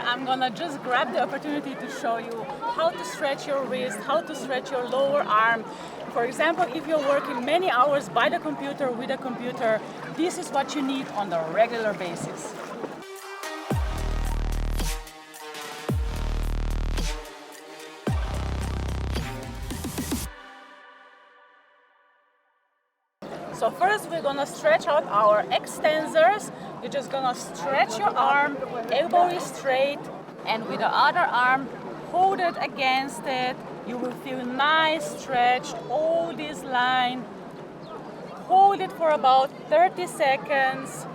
I'm gonna just grab the opportunity to show you how to stretch your wrist, how to stretch your lower arm. For example, if you're working many hours by the computer, with a computer, this is what you need on a regular basis. So first we're gonna stretch out our extensors. You're just gonna stretch your arm, elbow is straight, and with the other arm, hold it against it. You will feel nice stretch, all this line. Hold it for about 30 seconds.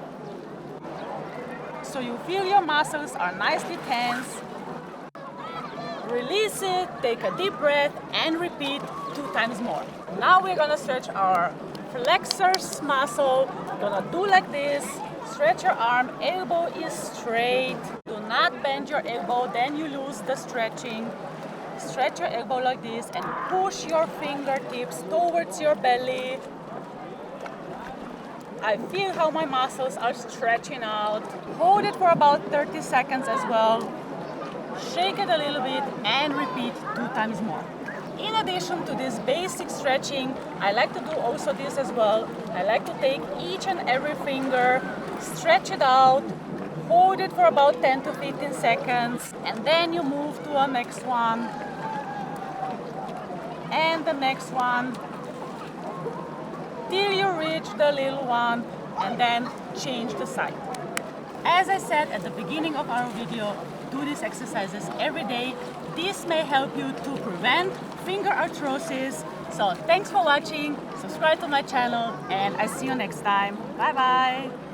So you feel your muscles are nicely tense. Release it, take a deep breath, and repeat 2 times more. Now we're gonna stretch our flexors muscle. Gonna do like this. Stretch your arm, elbow is straight. Do not bend your elbow, then you lose the stretching. Stretch your elbow like this and push your fingertips towards your belly. I feel how my muscles are stretching out. Hold it for about 30 seconds as well. Shake it a little bit and repeat 2 times more. In addition to this basic stretching, I like to do also this as well. I like to take each and every finger, stretch it out, hold it for about 10 to 15 seconds, and then you move to the next one, and the next one, till you reach the little one, and then change the side. As I said at the beginning of our video, do these exercises every day. This may help you to prevent finger arthrosis. So thanks for watching, subscribe to my channel, and I see you next time. Bye bye.